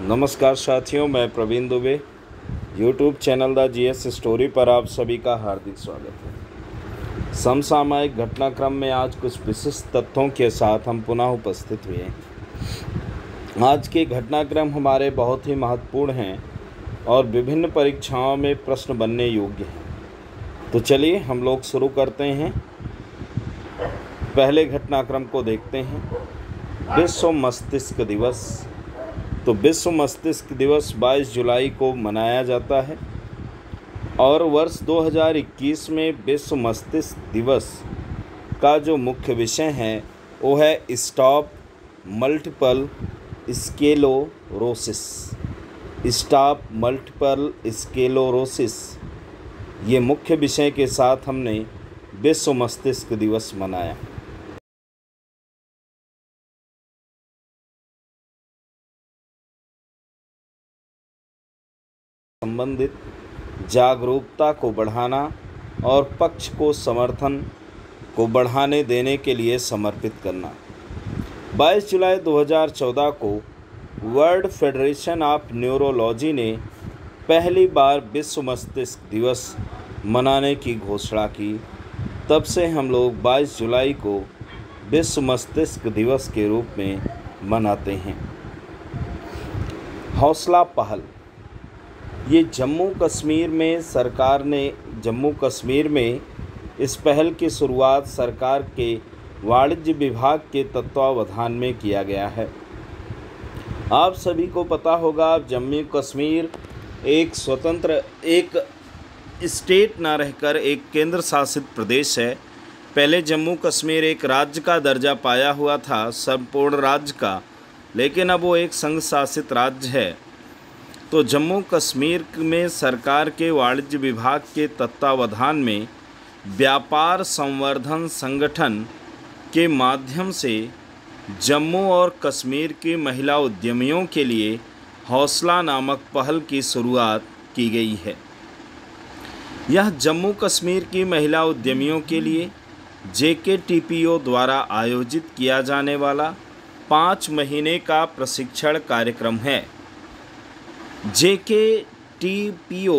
नमस्कार साथियों, मैं Praveen Dubey. YouTube channel the GS story पर आप सभी का हार्दिक स्वागत है। समसामयिक घटनाक्रम में आज कुछ विशिष्ट तथ्यों के साथ हम पुनः उपस्थित हुए हैं। आज के घटनाक्रम हमारे बहुत ही महत्वपूर्ण हैं और विभिन्न परीक्षाओं में प्रश्न बनने योग्य हैं। तो चलिए हम लोग शुरू करते हैं। पहले घटनाक्रम को देखते हैं। विश्व मस्तिष्क दिवस। तो विश्व मस्तिष्क दिवस 22 जुलाई को मनाया जाता है और वर्ष 2021 में विश्व मस्तिष्क दिवस का जो मुख्य विषय है वो है stop multiple sclerosis. Stop multiple sclerosis ये मुख्य विषय के साथ हमने विश्व मस्तिष्क दिवस मनाया। संबंधित जागरूकता को बढ़ाना और पक्ष को समर्थन को बढ़ाने देने के लिए समर्पित करना। 22 जुलाई 2014 को वर्ल्ड फेडरेशन ऑफ न्यूरोलॉजी ने पहली बार विश्व मस्तिष्क दिवस मनाने की घोषणा की। तब से हम लोग 22 जुलाई को विश्व मस्तिष्क दिवस के रूप में मनाते हैं। हौसला पहल। ये जम्मू कश्मीर में सरकार ने इस पहल की शुरुआत सरकार के वाणिज्य विभाग के तत्वावधान में किया गया है। आप सभी को पता होगा, जम्मू कश्मीर एक स्वतंत्र स्टेट ना रहकर एक केंद्र शासित प्रदेश है। पहले जम्मू कश्मीर एक राज्य का दर्जा पाया हुआ था, संपूर्ण राज्य का, लेकिन अब वो एक संघ शासित राज्य है। तो जम्मू कश्मीर में सरकार के वाणिज्य विभाग के तत्वावधान में व्यापार संवर्धन संगठन के माध्यम से जम्मू और कश्मीर की महिला उद्यमियों के लिए हौसला नामक पहल की शुरुआत की गई है। यह जम्मू कश्मीर की महिला उद्यमियों के लिए JKTPO द्वारा आयोजित किया जाने वाला 5 महीने का प्रशिक्षण कार्यक्रम है। JKTPO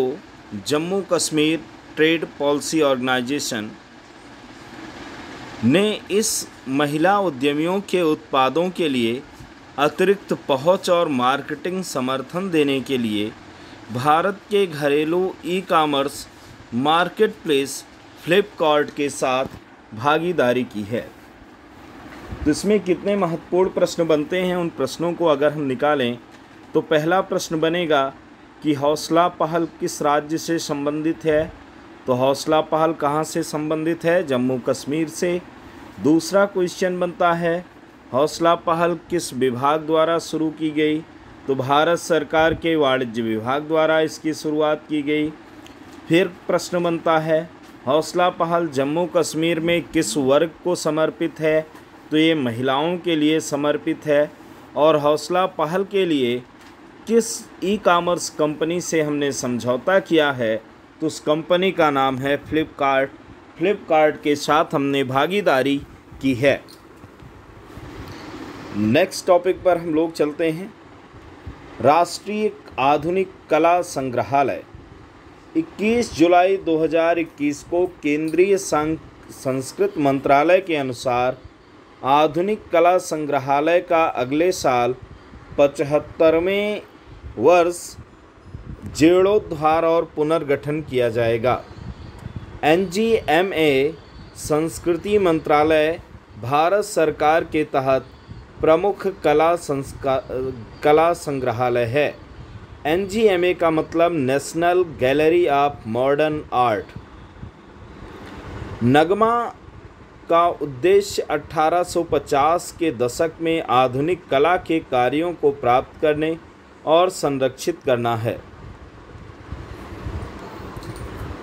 Jammu Kashmir trade policy organisation ने इस महिला उद्यमियों के उत्पादों के लिए अतिरिक्त पहुंच और मार्केटिंग समर्थन देने के लिए भारत के घरेलू ई-कॉमर्स मार्केटप्लेस फ्लिपकार्ट के साथ भागीदारी की है। तो इसमें कितने महत्वपूर्ण प्रश्न बनते हैं, उन प्रश्नों को अगर हम निकालें तो पहला प्रश्न बनेगा कि हौसला पहल किस राज्य से संबंधित है। तो हौसला पहल कहाँ से संबंधित है? जम्मू कश्मीर से। दूसरा क्वेश्चन बनता है हौसला पहल किस विभाग द्वारा शुरू की गई? तो भारत सरकार के वाणिज्य विभाग द्वारा इसकी शुरुआत की गई। फिर प्रश्न बनता है हौसला पहल जम्मू कश्मीर में किस वर्ग को समर्पित है? तो ये महिलाओं के लिए समर्पित है। और हौसला पहल के लिए किस ई-कॉमर्स कंपनी से हमने समझौता किया है? तो उस कंपनी का नाम है फ्लिपकार्ट। फ्लिपकार्ट के साथ हमने भागीदारी की है। नेक्स्ट टॉपिक पर हम लोग चलते हैं। राष्ट्रीय आधुनिक कला संग्रहालय 21 जुलाई 2021 को केंद्रीय संस्कृति मंत्रालय के अनुसार आधुनिक कला संग्रहालय का अगले साल 75वें वर्ष जीर्णोद्धार और पुनर्गठन किया जाएगा। NGMA संस्कृति मंत्रालय भारत सरकार के तहत प्रमुख कला संग्रहालय है। NGMA का मतलब national gallery of modern art. नगमा का उद्देश्य 1850 के दशक में आधुनिक कला के कार्यों को प्राप्त करने और संरक्षित करना है।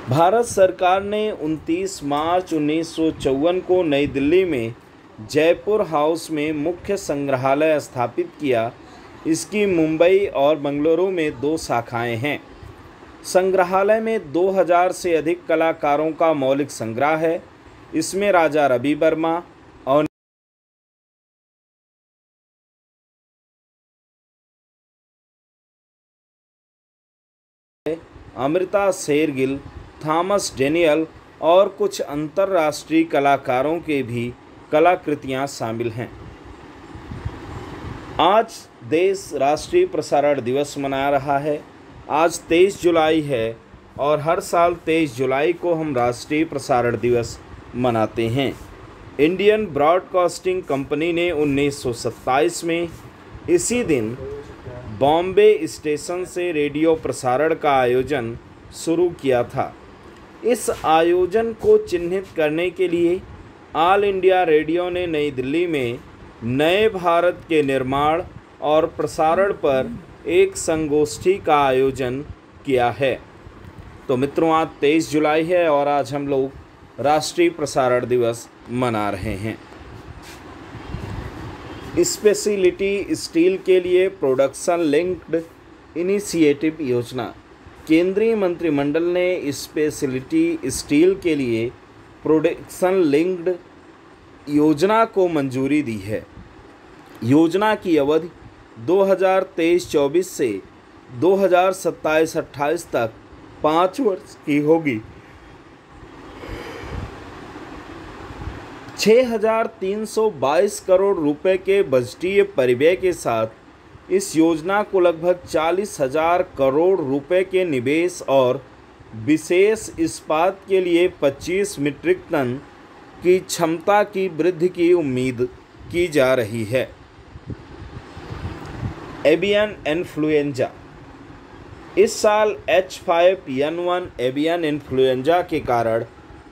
भारत सरकार ने 29 मार्च 1954 को नई दिल्ली में जयपुर हाउस में मुख्य संग्रहालय स्थापित किया। इसकी मुंबई और बेंगलुरु में 2 शाखाएं हैं। संग्रहालय में 2000 से अधिक कलाकारों का मौलिक संग्रह है। इसमें राजा रवि वर्मा और अमृता शेरगिल, थॉमस डेनियल और कुछ अंतर्राष्ट्रीय कलाकारों के भी कलाकृतियाँ शामिल हैं। आज देश राष्ट्रीय प्रसारण दिवस मना रहा है। आज 23 जुलाई है और हर साल 23 जुलाई को हम राष्ट्रीय प्रसारण दिवस मनाते हैं। इंडियन ब्रॉडकास्टिंग कंपनी ने 1927 में इसी दिन बॉम्बे स्टेशन से रेडियो प्रसारण का आयोजन शुरू किया था। इस आयोजन को चिन्हित करने के लिए ऑल इंडिया रेडियो ने नई दिल्ली में नए भारत के निर्माण और प्रसारण पर एक संगोष्ठी का आयोजन किया है। तो मित्रों, आज 23 जुलाई है और आज हम लोग राष्ट्रीय प्रसारण दिवस मना रहे हैं। स्पेशलिटी स्टील के लिए प्रोडक्शन लिंक्ड इनिशिएटिव योजना। केंद्रीय मंत्रिमंडल ने स्पेशलिटी स्टील के लिए प्रोडक्शन लिंक्ड योजना को मंजूरी दी है। योजना की अवधि 2023-24 से 2027-28 तक 5 वर्ष की होगी। 6,322 करोड़ रुपए के बजटीय परिव्यय के साथ इस योजना को लगभग 40,000 करोड़ रुपए के निवेश और विशेष इस्पात के लिए 25 मीट्रिक टन की क्षमता की वृद्धि की उम्मीद की जा रही है। Avian influenza. इस साल H5N1 एवियन इन्फ्लुएंजा के कारण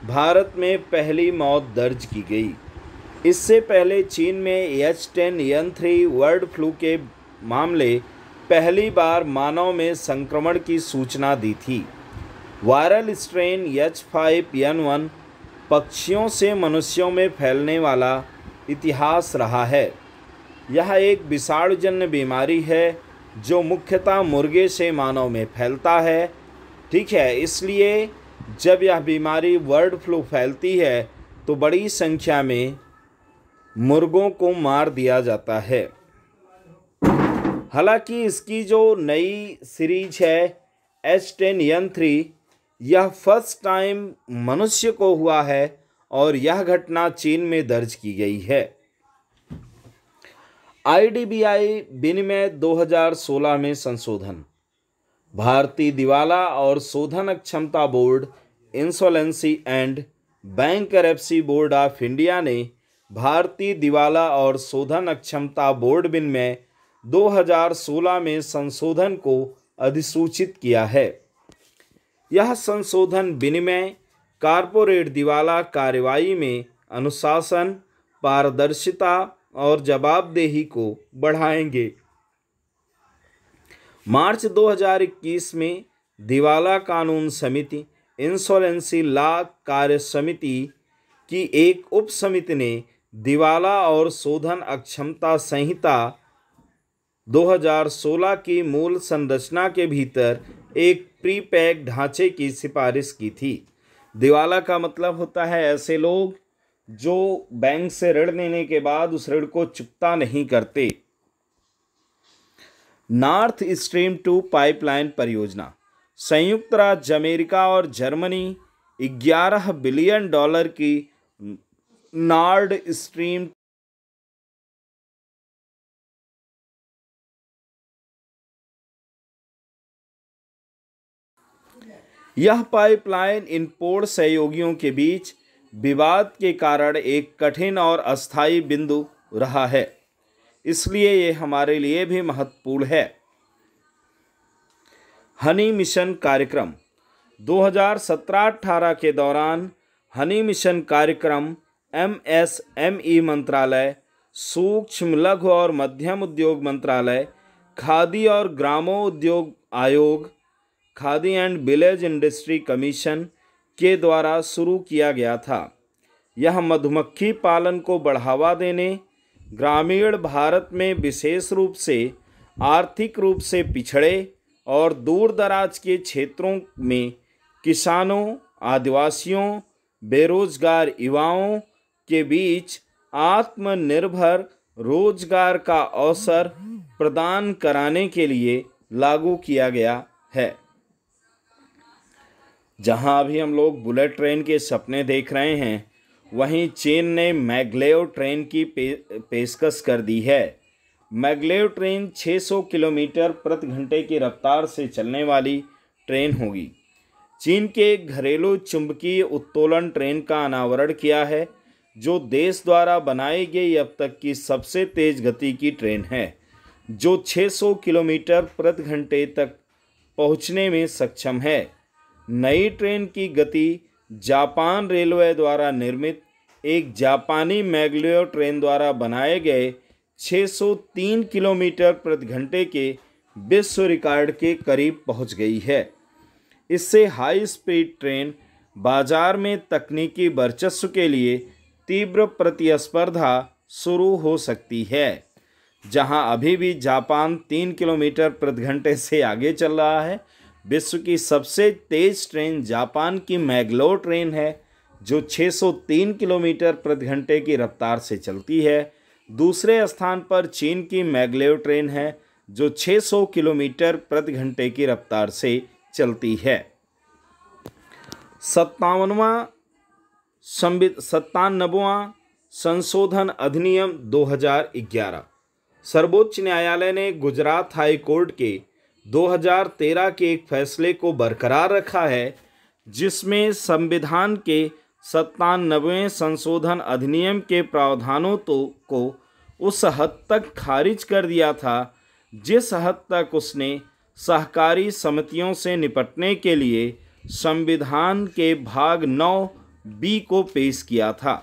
भारत में पहली मौत दर्ज की गई। इससे पहले चीन में H10N3 बर्ड फ्लू के मामले पहली बार मानव में संक्रमण की सूचना दी थी। वायरल स्ट्रेन H5N1 पक्षियों से मनुष्यों में फैलने वाला इतिहास रहा है। यह एक विषाणुजन्य बीमारी है जो मुख्यतः मुर्गे से मानव में फैलता है। ठीक है, इसलिए जब यह बीमारी बर्ड फ्लू फैलती है तो बड़ी संख्या में मुर्गों को मार दिया जाता है। हालांकि इसकी जो नई सीरीज है H10N3, यह फर्स्ट टाइम मनुष्य को हुआ है और यह घटना चीन में दर्ज की गई है। IDBI विनिमय 2016 में संशोधन। भारतीय दिवाला और शोधन अक्षमता board insolvency and bankruptcy board of India ने भारतीय दिवाला और शोधन अक्षमता बोर्ड विनिमय 2016 में संशोधन को अधिसूचित किया है। यह संशोधन विनिमय कॉरपोरेट दिवाला कार्रवाई में अनुशासन, पारदर्शिता और जवाबदेही को बढ़ाएंगे। मार्च 2021 में दिवाला कानून समिति इंसॉल्वेंसी लॉ कार्य समिति की एक उप समिति ने दिवाला और शोधन अक्षमता संहिता 2016 की मूल संरचना के भीतर एक प्रीपैक ढांचे की सिफारिश की थी। दिवाला का मतलब होता है ऐसे लोग जो बैंक से ऋण लेने के बाद उस ऋण को चुकता नहीं करते। नॉर्थ स्ट्रीम 2 पाइपलाइन परियोजना। संयुक्त राज्य अमेरिका और जर्मनी $11 बिलियन की नॉर्ड स्ट्रीम यह पाइपलाइन इन पोर्ट सहयोगियों के बीच विवाद के कारण एक कठिन और अस्थायी बिंदु रहा है, इसलिए ये हमारे लिए भी महत्वपूर्ण है। हनी मिशन कार्यक्रम। 2017-18 के दौरान हनी मिशन कार्यक्रम MSME मंत्रालय, सूक्ष्म लघु और मध्यम उद्योग मंत्रालय, खादी और ग्रामोद्योग आयोग, khadi and village industry commission के द्वारा शुरू किया गया था। यह मधुमक्खी पालन को बढ़ावा देने, ग्रामीण भारत में विशेष रूप से आर्थिक रूप से पिछड़े और दूर दराज के क्षेत्रों में किसानों, आदिवासियों, बेरोजगार युवाओं के बीच आत्मनिर्भर रोजगार का अवसर प्रदान कराने के लिए लागू किया गया है। जहां अभी हम लोग बुलेट ट्रेन के सपने देख रहे हैं, वहीं चीन ने मैगलेव ट्रेन की पेशकश कर दी है। मैगलेव ट्रेन 600 किलोमीटर प्रति घंटे की रफ्तार से चलने वाली ट्रेन होगी। चीन के घरेलू चुंबकीय उत्तोलन ट्रेन का अनावरण किया है, जो देश द्वारा बनाई गई अब तक की सबसे तेज गति की ट्रेन है, जो 600 किलोमीटर प्रति घंटे तक पहुंचने में सक्षम है। नई ट्रेन की गति जापान रेलवे द्वारा निर्मित एक जापानी मैगलेव ट्रेन द्वारा बनाए गए 603 किलोमीटर प्रति घंटे के विश्व रिकॉर्ड के करीब पहुंच गई है। इससे हाई स्पीड ट्रेन बाजार में तकनीकी वर्चस्व के लिए तीव्र प्रतिस्पर्धा शुरू हो सकती है। जहां अभी भी जापान 3 किलोमीटर प्रति घंटे से आगे चल रहा है, विश्व की सबसे तेज ट्रेन जापान की मैगलेव ट्रेन है, जो 603 किलोमीटर प्रति घंटे की रफ्तार से चलती है। दूसरे स्थान पर चीन की मैगलेव ट्रेन है, जो 600 किलोमीटर प्रति घंटे की रफ्तार से चलती है। 97वां संशोधन अधिनियम 2011। सर्वोच्च न्यायालय ने गुजरात हाई कोर्ट के 2013 के एक फैसले को बरकरार रखा है, जिसमें संविधान के 97वें संशोधन अधिनियम के प्रावधानों को उस हद तक खारिज कर दिया था जिस हद तक उसने सहकारी समितियों से निपटने के लिए संविधान के भाग 9B को पेश किया था।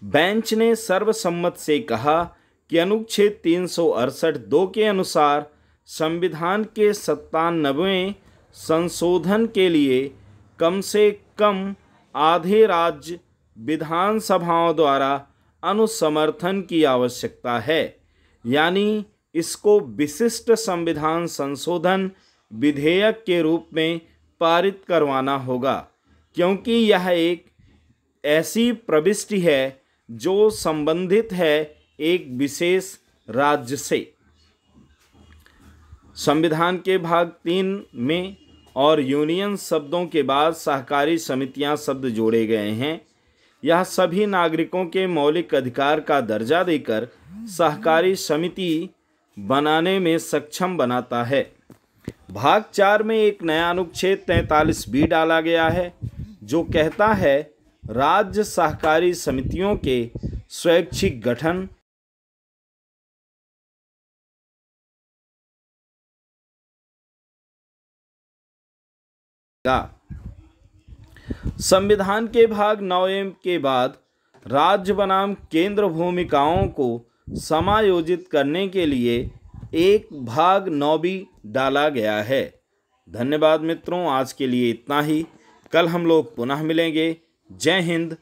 बेंच ने सर्वसम्मत से कहा कि अनुच्छेद 368(2) के अनुसार संविधान के 97वें संशोधन के लिए कम से कम आधे राज्य विधानसभाओं द्वारा अनुसमर्थन की आवश्यकता है, यानी इसको विशिष्ट संविधान संशोधन विधेयक के रूप में पारित करवाना होगा, क्योंकि यह एक ऐसी प्रविष्टि है जो संबंधित है एक विशेष राज्य से। संविधान के भाग 3 में और यूनियन शब्दों के बाद सहकारी समितियां शब्द जोड़े गए हैं। यह सभी नागरिकों के मौलिक अधिकार का दर्जा देकर सहकारी समिति बनाने में सक्षम बनाता है। भाग 4 में एक नया अनुच्छेद 43B डाला गया है, जो कहता है राज्य सहकारी समितियों के स्वैच्छिक गठन का। संविधान के भाग 9A के बाद राज्य बनाम केंद्र भूमिकाओं को समायोजित करने के लिए एक भाग 9B डाला गया है। धन्यवाद मित्रों, आज के लिए इतना ही। कल हम लोग पुनः मिलेंगे। जय हिंद,